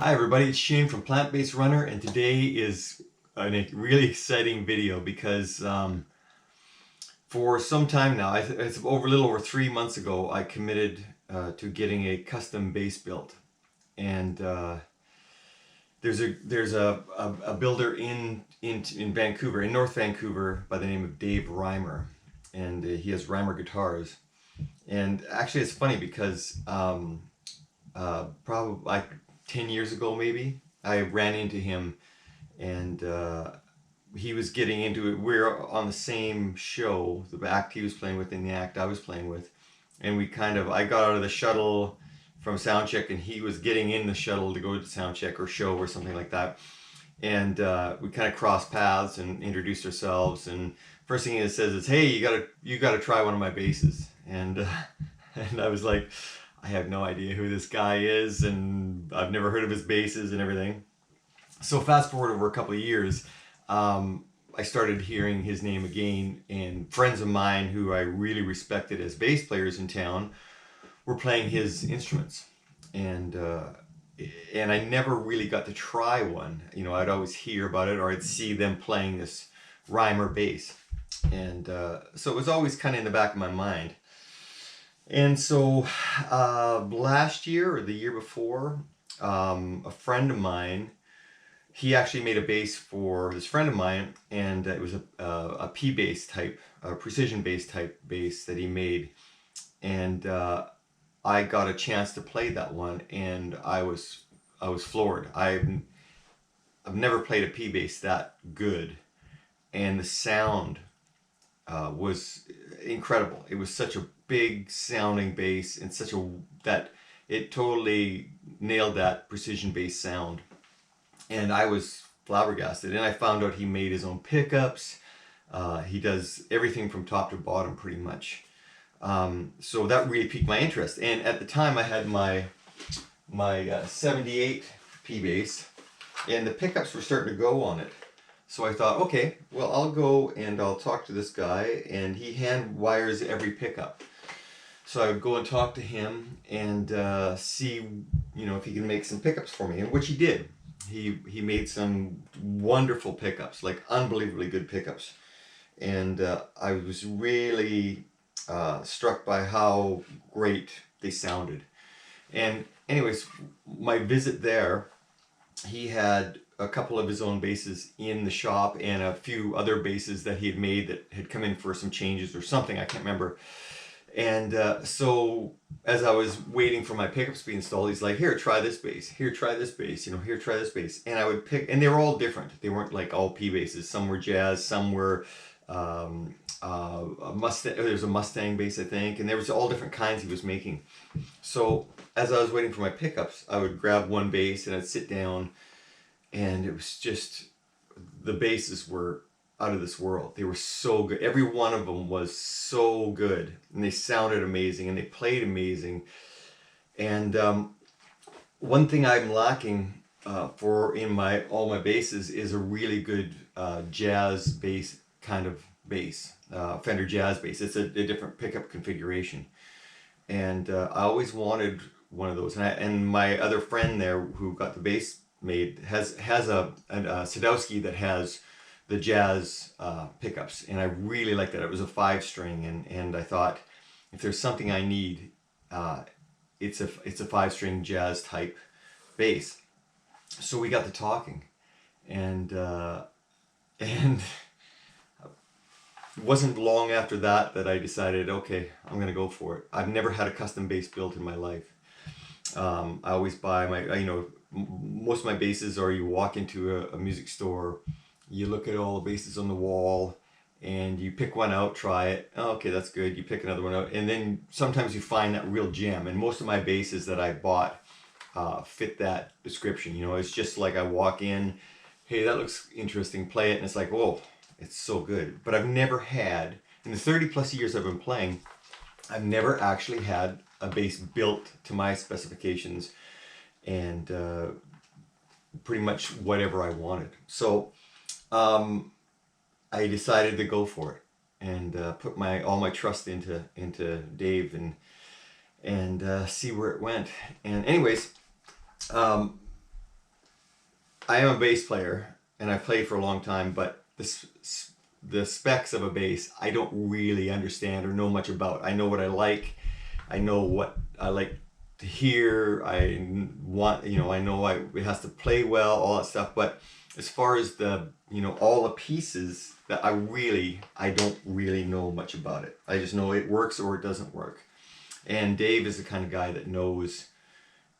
Hi everybody, it's Shane from Plant-Based Runner, and today is a really exciting video because for some time now, it's a little over 3 months ago, I committed to getting a custom base built. And there's a builder in Vancouver, in North Vancouver, by the name of Dave Reimer, and he has Reimer guitars. And actually, it's funny because probably like 10 years ago maybe, I ran into him, and he was getting into it. We were on the same show, the act he was playing with and the act I was playing with, and I got out of the shuttle from sound check, and he was getting in the shuttle to go to sound check or show or something like that, and we kind of crossed paths and introduced ourselves, and first thing he says is, "Hey, you gotta try one of my basses," and and I was like, I have no idea who this guy is, and I've never heard of his basses and everything. So fast forward over a couple of years, I started hearing his name again, and friends of mine who I really respected as bass players in town were playing his instruments, and I never really got to try one. You know, I'd always hear about it, or I'd see them playing this Reimer bass, and so it was always kind of in the back of my mind. And so last year or the year before, a friend of mine, he actually made a bass for this friend of mine, and it was a P bass type, a precision bass type bass that he made. And I got a chance to play that one, and I was floored. I've never played a P bass that good, and the sound was incredible. It was such a big sounding bass, and that it totally nailed that precision bass sound, and I was flabbergasted. And I found out he made his own pickups. He does everything from top to bottom pretty much. So that really piqued my interest, and at the time I had my 78 P bass, and the pickups were starting to go on it. So I thought, okay, well, I'll go and I'll talk to this guy, and he hand wires every pickup. So I would go and talk to him and see, if he can make some pickups for me, and which he did. He made some wonderful pickups, like unbelievably good pickups, and I was really struck by how great they sounded. And anyways, my visit there, he had a couple of his own basses in the shop, and a few other basses that he had made that had come in for some changes or something, I can't remember. And so as I was waiting for my pickups to be installed, he's like, "Here, try this bass. Here, try this bass. Here, try this bass." And I would pick, and they were all different. They weren't like all P basses. Some were jazz, some were a Mustang. There was a Mustang bass, I think, and there was all different kinds he was making. So as I was waiting for my pickups, I would grab one bass and I'd sit down, and it was just, the basses were out of this world. They were so good. Every one of them was so good, and they sounded amazing, and they played amazing. And one thing I'm lacking in all my basses is a really good jazz bass kind of bass, Fender jazz bass. It's a different pickup configuration, and I always wanted one of those. And my other friend there who got the bass made has a Sadowski that has the jazz pickups, and I really like that. It was a 5-string, and I thought, if there's something I need, it's a 5-string jazz type bass. So we got to talking, and it wasn't long after that I decided, okay, I'm gonna go for it. I've never had a custom bass built in my life. I always buy most of my basses are, you walk into a music store, you look at all the basses on the wall, and you pick one out, try it. Oh, okay, that's good. You pick another one out, and then sometimes you find that real gem. And most of my basses that I bought fit that description. It's just like I walk in, hey, that looks interesting, play it, and it's like, whoa, it's so good. But I've never had, in the 30 plus years I've been playing, I've never actually had a bass built to my specifications, and pretty much whatever I wanted. So I decided to go for it, and put all my trust into Dave, and see where it went. And anyways, I am a bass player, and I've played for a long time, but the specs of a bass I don't really understand or know much about. I know what I like. I know what I like to hear. I want, I know it has to play well, all that stuff. But as far as the, all the pieces that I don't really know much about it. I just know it works or it doesn't work. And Dave is the kind of guy that knows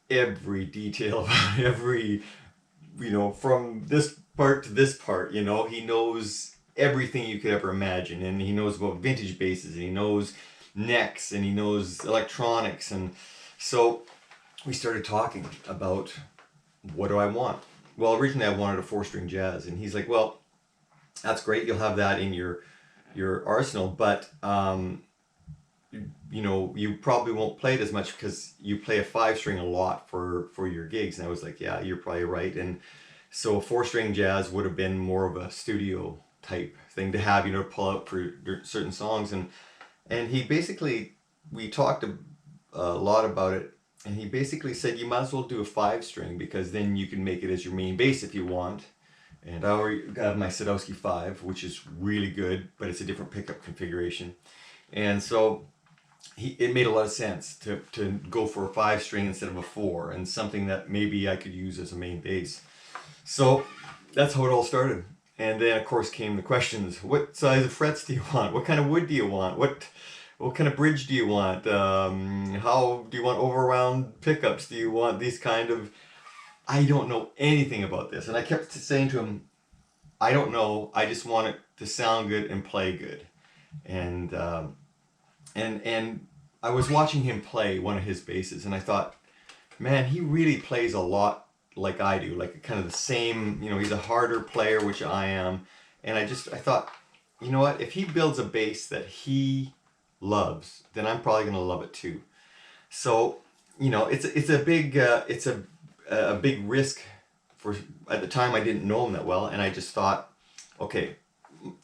every detail about every, from this part to this part, he knows everything you could ever imagine. And he knows about vintage basses, and he knows necks, and he knows electronics. And so we started talking about, what do I want? Well, originally I wanted a 4-string jazz, and he's like, well, that's great. You'll have that in your arsenal, but you probably won't play it as much because you play a 5-string a lot for your gigs. And I was like, yeah, you're probably right. And so a 4-string jazz would have been more of a studio type thing to have, to pull out for certain songs. And he basically, we talked a lot about it, and he basically said you might as well do a 5-string, because then you can make it as your main bass if you want. And I already have my Sadowski 5, which is really good, but it's a different pickup configuration. And so it made a lot of sense to go for a 5-string instead of a 4, and something that maybe I could use as a main bass. So that's how it all started. And then, of course, came the questions. What size of frets do you want? What kind of wood do you want? What kind of bridge do you want? How do you want overwound pickups? Do you want these kind of... I don't know anything about this. And I kept saying to him, I don't know. I just want it to sound good and play good. And I was watching him play one of his basses, and I thought, man, he really plays a lot like I do, like kind of the same, he's a harder player, which I am. And I thought, you know what, if he builds a bass that he loves, then I'm probably going to love it too. So, it's a big risk. For at the time I didn't know him that well, and I just thought, okay,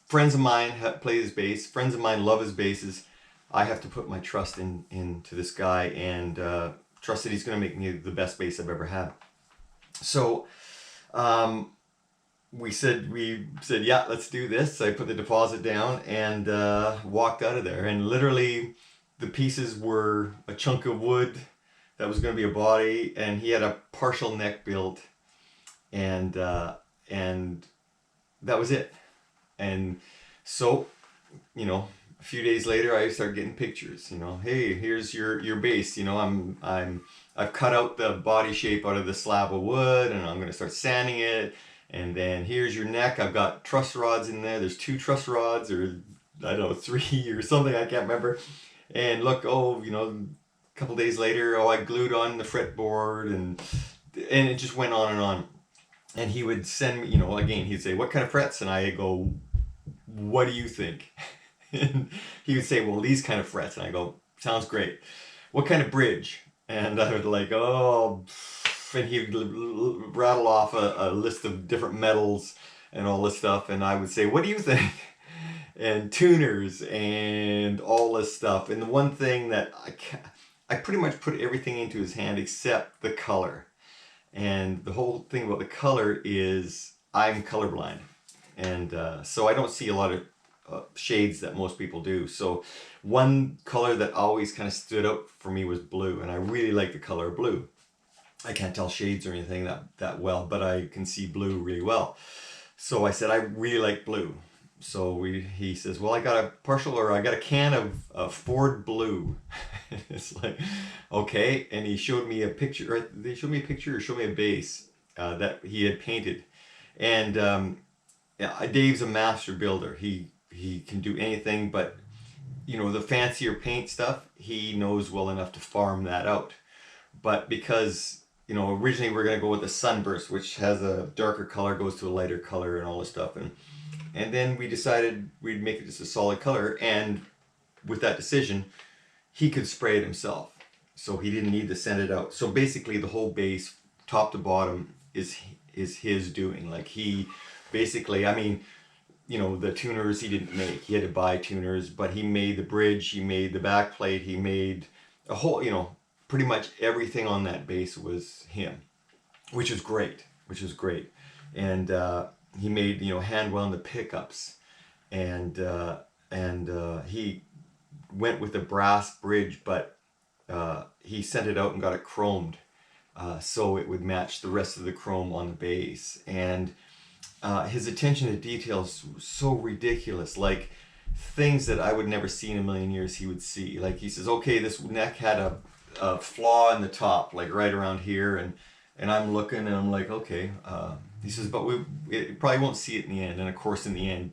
friends of mine play his bass, friends of mine love his basses. I have to put my trust into this guy, and trust that he's going to make me the best bass I've ever had. So we said, yeah, let's do this. I put the deposit down and walked out of there. And literally the pieces were a chunk of wood that was going to be a body, and he had a partial neck built, and that was it. And so, a few days later, I started getting pictures. Hey, here's your bass. I've cut out the body shape out of the slab of wood, and I'm going to start sanding it. And then here's your neck. I've got truss rods in there. There's 2 truss rods, or I don't know, 3 or something. I can't remember. And look, a couple days later, I glued on the fretboard, and it just went on and on. And he would send me, again, he'd say, what kind of frets? And I go, what do you think? And he would say, well, these kind of frets. And I go, sounds great. What kind of bridge? And I would like, and he'd rattle off a list of different metals and all this stuff. And I would say, what do you think? And tuners and all this stuff. And the one thing that I pretty much put everything into his hand except the color. And the whole thing about the color is I'm colorblind. And so I don't see a lot of shades that most people do. So one color that always kind of stood out for me was blue, and I really like the color blue. I can't tell shades or anything that well, but I can see blue really well. So I said, I really like blue. So he says, well, I got a can of Ford blue. It's like, okay. And he showed me a picture, right? They showed me a picture or showed me a bass that he had painted. And Dave's a master builder. He can do anything, but the fancier paint stuff, he knows well enough to farm that out. But because originally we're going to go with the Sunburst, which has a darker color, goes to a lighter color and all this stuff. And then we decided we'd make it just a solid color. And with that decision, he could spray it himself. So he didn't need to send it out. So basically the whole bass, top to bottom, is his doing. Like he basically, the tuners he didn't make. He had to buy tuners, but he made the bridge, he made the back plate, he made a whole, pretty much everything on that bass was him, which is great. and he made, you know, hand wound the pickups, and he went with a brass bridge, but he sent it out and got it chromed, so it would match the rest of the chrome on the base. And his attention to detail is so ridiculous, like things that I would never see in a million years he would see. Like he says, okay, this neck had a flaw in the top, like right around here, and I'm looking and I'm like, okay. He says, but it probably won't see it in the end. And of course, in the end,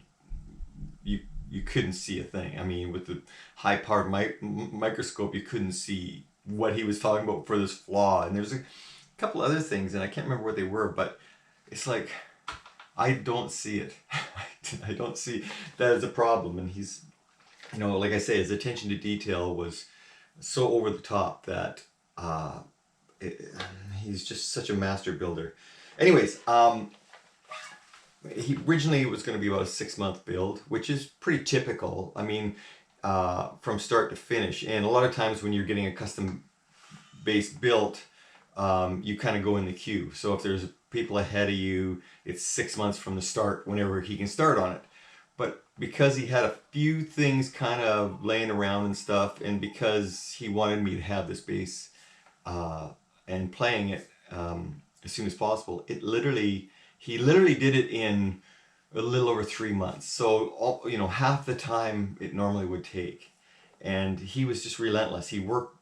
you couldn't see a thing. I mean, with the high-powered microscope, you couldn't see what he was talking about for this flaw. And there's a couple other things, and I can't remember what they were, but it's like, I don't see it. I don't see that as a problem. And he's, you know, like I say, his attention to detail was so over the top that he's just such a master builder. Anyways, he originally it was going to be about a 6-month build, which is pretty typical. I mean, from start to finish. And a lot of times when you're getting a custom base built, you kind of go in the queue. So if there's people ahead of you, it's 6 months from the start whenever he can start on it. But because he had a few things kind of laying around and stuff, and because he wanted me to have this base and playing it as soon as possible, he literally did it in a little over 3 months. So, you know, half the time it normally would take. And he was just relentless. He worked,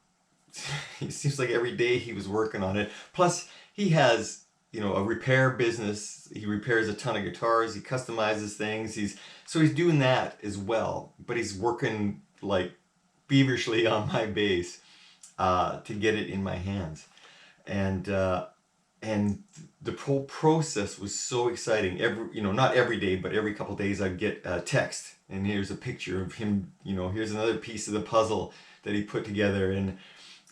it seems like every day he was working on it. Plus, he has, you know, a repair business. He repairs a ton of guitars. He customizes things. So he's doing that as well. But he's working like feverishly on my bass to get it in my hands. And the whole process was so exciting. Not every day, but every couple of days I'd get a text, and here's a picture of him, you know, here's another piece of the puzzle that he put together, and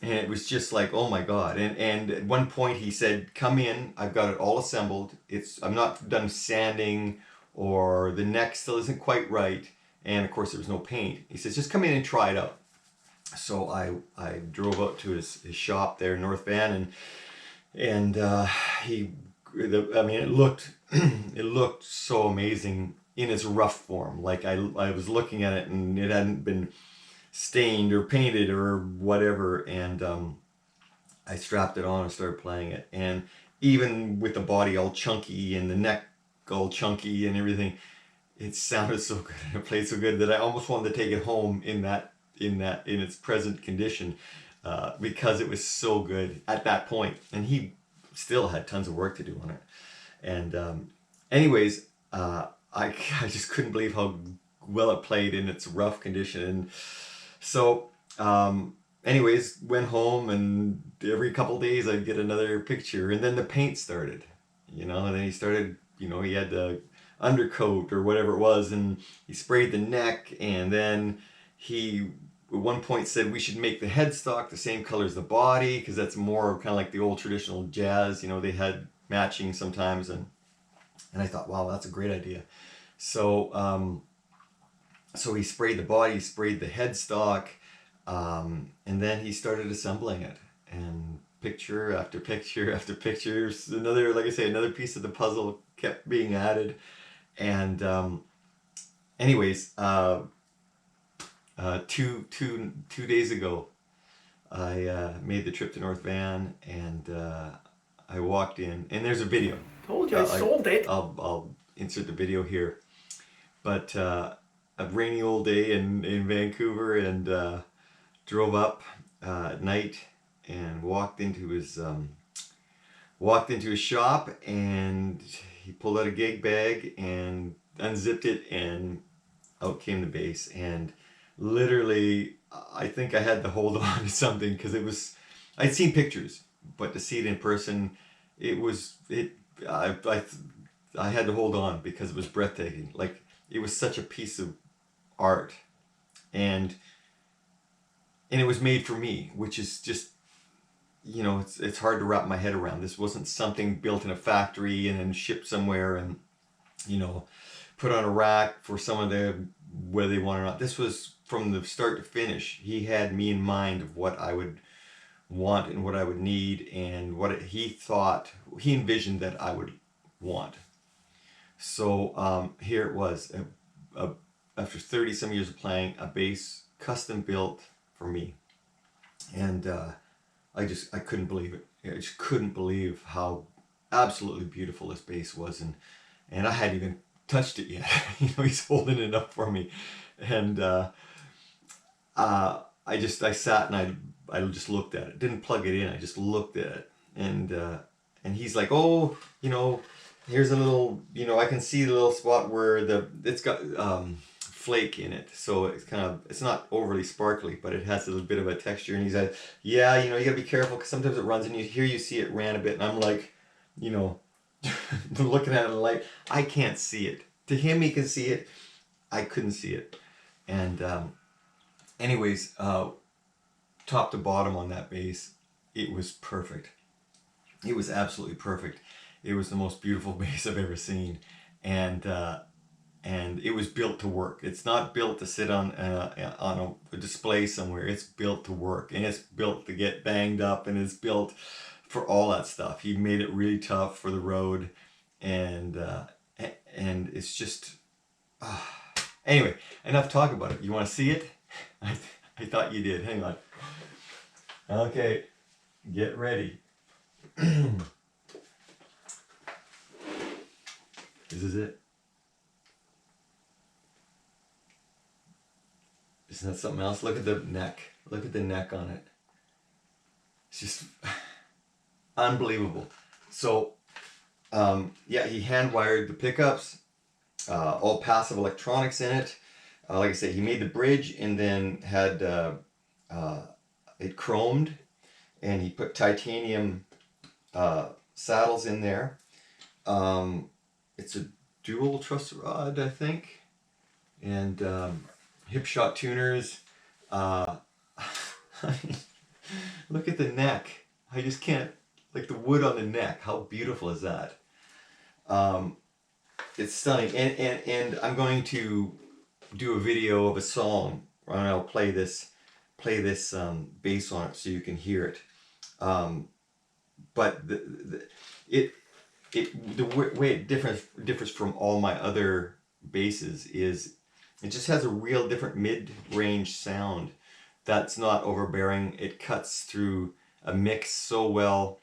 it was just like, oh my God. And at one point he said, come in, I've got it all assembled. I'm not done sanding, or the neck still isn't quite right. And of course there was no paint. He says, just come in and try it out. So I drove out to his shop there in North Van, and it looked so amazing in its rough form. Like I was looking at it and it hadn't been stained or painted or whatever, and I strapped it on and started playing it. And even with the body all chunky and the neck all chunky and everything, it sounded so good and it played so good that I almost wanted to take it home in its present condition. Because it was so good at that point, and he still had tons of work to do on it. And anyways, I just couldn't believe how well it played in its rough condition. And so anyways, went home, and every couple days I'd get another picture, and then the paint started, you know, and then he started, you know, he had the undercoat or whatever it was, and he sprayed the neck, and then he at one point said we should make the headstock the same color as the body, because that's more kind of like the old traditional jazz, you know, they had matching sometimes. And I thought, wow, that's a great idea. So so he sprayed the body, he sprayed the headstock, and then he started assembling it, and picture after picture after picture, another, like I say, another piece of the puzzle kept being added. And anyways, two days ago, I made the trip to North Van, and I walked in, and there's a video. Told you I sold it. I'll insert the video here. But a rainy old day in Vancouver, and drove up at night and walked into his shop, and he pulled out a gig bag and unzipped it, and out came the bass. And literally, I think I had to hold on to something, because I'd seen pictures, but to see it in person, I had to hold on, because it was breathtaking. Like, it was such a piece of art, and it was made for me, which is just, you know, it's hard to wrap my head around. This wasn't something built in a factory and then shipped somewhere and, you know, put on a rack for someone to, whether they want or not. This was from the start to finish. He had me in mind of what I would want and what I would need, and what he envisioned that I would want. So here it was, after 30 some years of playing, a bass custom built for me. And I couldn't believe it. I just couldn't believe how absolutely beautiful this bass was. And I hadn't even touched it yet. He's holding it up for me. And I sat and I just looked at it. Didn't plug it in. I just looked at it. And he's like, oh, here's a little, I can see the little spot where it's got flake in it, so it's not overly sparkly, but it has a little bit of a texture. And he's like, yeah, you gotta be careful because sometimes it runs, and you see it ran a bit. And I'm like, looking at it in the light, I can't see it. To him, he can see it. I couldn't see it. And anyways, top to bottom on that bass, it was perfect. It was absolutely perfect. It was the most beautiful bass I've ever seen, and it was built to work. It's not built to sit on a display somewhere. It's built to work, and it's built to get banged up, and it's built for all that stuff. He made it really tough for the road, and it's just anyway. Enough talk about it. You want to see it? I thought you did. Hang on. Okay, get ready. This is it. Isn't that something else? Look at the neck. Look at the neck on it. It's just unbelievable. So, yeah, he hand wired the pickups, all passive electronics in it. Like I said, he made the bridge and then had it chromed, and he put titanium saddles in there. It's a dual truss rod, I think, and hip shot tuners. Look at the neck. I just can't, like the wood on the neck. How beautiful is that? It's stunning. And I'm going to do a video of a song, and I'll play this bass on it so you can hear it. But the way it differs from all my other basses is it just has a real different mid-range sound that's not overbearing. It cuts through a mix so well,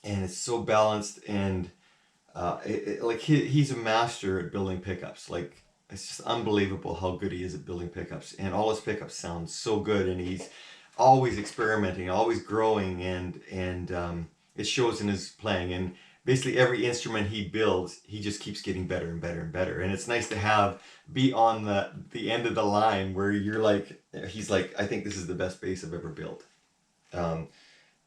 and it's so balanced, and like he's a master at building pickups. Like, it's just unbelievable how good he is at building pickups, and all his pickups sound so good, and he's always experimenting, always growing, and it shows in his playing. And basically every instrument he builds, he just keeps getting better and better and better. And it's nice to be on the end of the line where you're like, he's like, I think this is the best bass I've ever built. And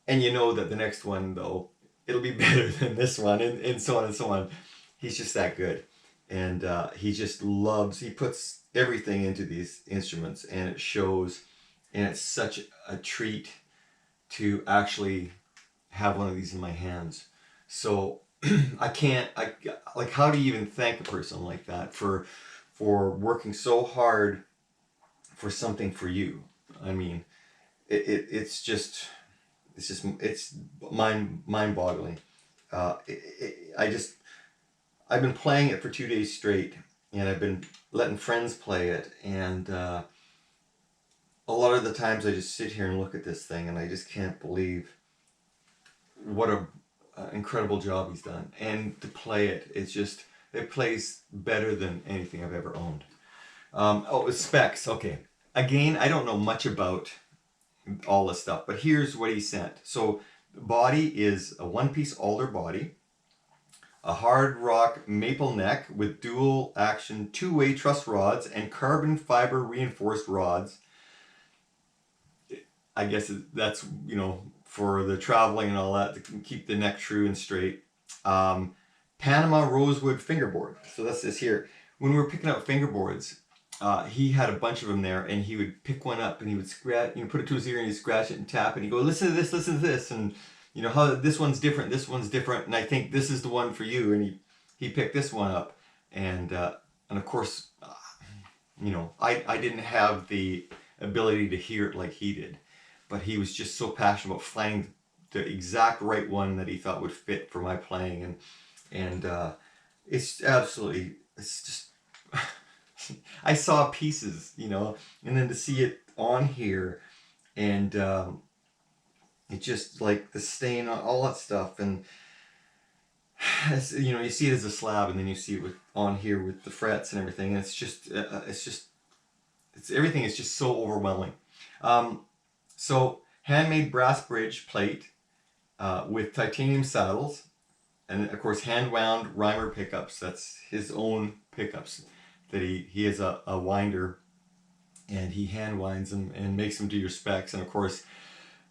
you know that the next one, though, it'll be better than this one, and so on and so on. He's just that good. And he just he puts everything into these instruments, and it shows. And it's such a treat to actually have one of these in my hands. So like, how do you even thank a person like that for working so hard for something for you? I mean, it's mind-boggling. I've been playing it for 2 days straight, and I've been letting friends play it, and a lot of the times I just sit here and look at this thing, and I just can't believe what a incredible job he's done. And to play it, it plays better than anything I've ever owned. Specs. Okay, again, I don't know much about all this stuff, but here's what he sent. So the body is a one-piece alder body, a hard rock maple neck with dual action two-way truss rods and carbon fiber reinforced rods. I guess that's, for the traveling and all that, to keep the neck true and straight. Panama Rosewood fingerboard. So that's this here. When we were picking up fingerboards, he had a bunch of them there, and he would pick one up and he would scratch, put it to his ear and he'd scratch it and tap, and he'd go, listen to this, and how this one's different, and I think this is the one for you. And he picked this one up, and of course, I didn't have the ability to hear it like he did, but he was just so passionate about finding the exact right one that he thought would fit for my playing, and it's absolutely, it's just, I saw pieces, you know, and then to see it on here, and it just like the stain on all that stuff, and you know, you see it as a slab, and then you see it with on here with the frets and everything, and it's everything is just so overwhelming. So handmade brass bridge plate with titanium saddles, and of course hand wound Reimer pickups. That's his own pickups that he is a winder, and he hand winds them and makes them to your specs. And of course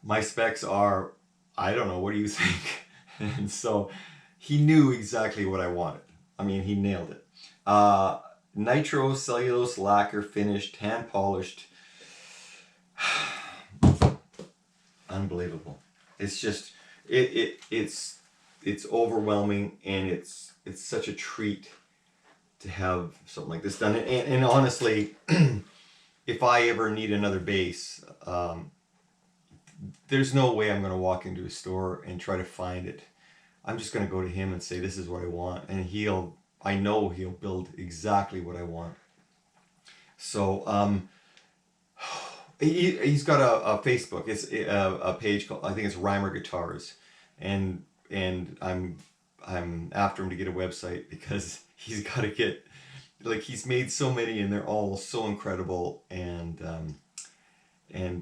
my specs are, I don't know, what do you think? And so he knew exactly what I wanted. I mean, he nailed it. Nitro cellulose lacquer finished, hand polished. Unbelievable. It's just it's overwhelming, and it's such a treat to have something like this done. And honestly, if I ever need another bass, there's no way I'm going to walk into a store and try to find it. I'm just going to go to him and say, this is what I want, and I know he'll build exactly what I want. So he's got a Facebook. It's a page called, I think it's Reimer Guitars, and I'm after him to get a website, because he's got to get, like, he's made so many and they're all so incredible, and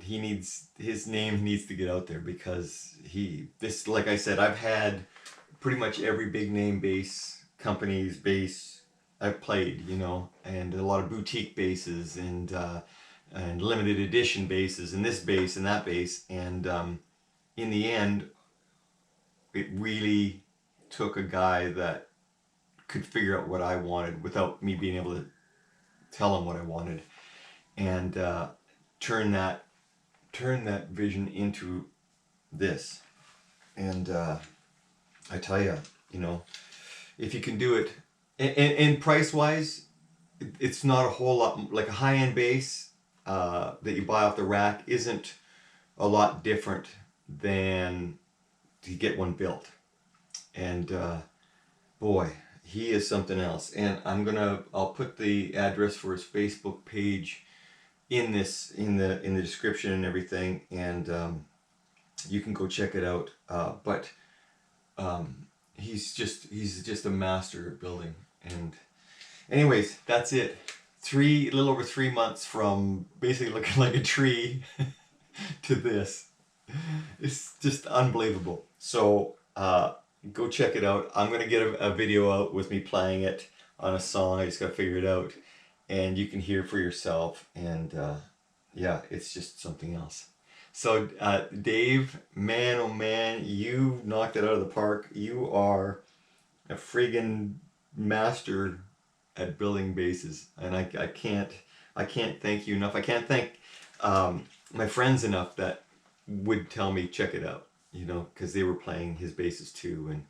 he needs, his name needs to get out there, because like I said, I've had pretty much every big name bass company's bass I've played, you know, and a lot of boutique basses, and limited edition basses, and this bass and that bass, and in the end it really took a guy that could figure out what I wanted without me being able to tell him what I wanted, and turn that vision into this. And I tell you, you know, if you can do it, and price wise, it's not a whole lot. Like a high-end bass that you buy off the rack isn't a lot different than to get one built. And boy, he is something else. And I'll put the address for his Facebook page in the description and everything, and you can go check it out. But he's just a master at building. And anyways, that's it. A little over 3 months from basically looking like a tree to this. It's just unbelievable. So go check it out. I'm gonna get a video out with me playing it on a song. I just gotta figure it out, and you can hear for yourself. And yeah, it's just something else. So Dave, man, oh man, you knocked it out of the park. You are a friggin' master at building basses, and I can't thank you enough. I can't thank my friends enough that would tell me check it out, you know, because they were playing his basses too, and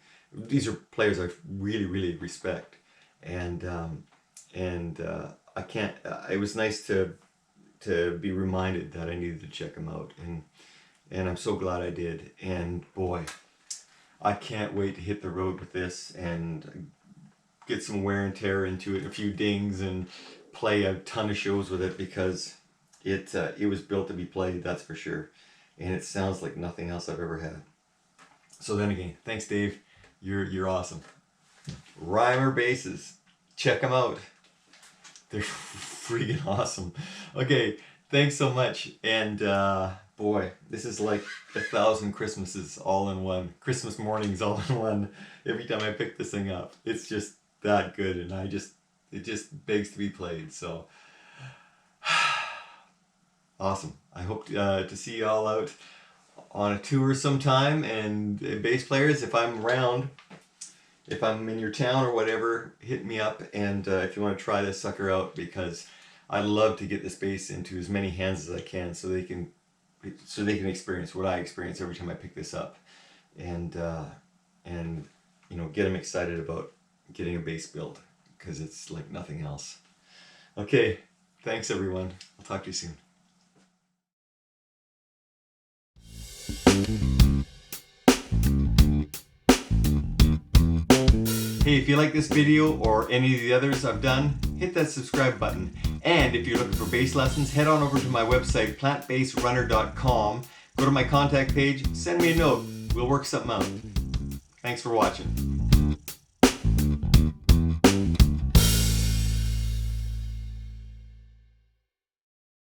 these are players I really respect, and I can't. It was nice to be reminded that I needed to check him out, and I'm so glad I did. And boy, I can't wait to hit the road with this and get some wear and tear into it, a few dings, and play a ton of shows with it, because it was built to be played, that's for sure. And it sounds like nothing else I've ever had. So then again, thanks Dave, you're awesome. Reimer basses, check them out. They're freaking awesome. Okay, thanks so much. And boy, this is like 1,000 Christmases all in one. Christmas mornings all in one. Every time I pick this thing up, it's just that good, and it just begs to be played. So awesome. I hope to see you all out on a tour sometime. And bass players, if I'm around, if I'm in your town or whatever, hit me up. And if you want to try this sucker out, because I'd love to get this bass into as many hands as I can, so they can experience what I experience every time I pick this up, and you know, get them excited about getting a bass built, because it's like nothing else. Okay, thanks everyone. I'll talk to you soon. Hey, if you like this video or any of the others I've done, hit that subscribe button. And if you're looking for bass lessons, head on over to my website, plantbassrunner.com. Go to my contact page, send me a note. We'll work something out. Thanks for watching.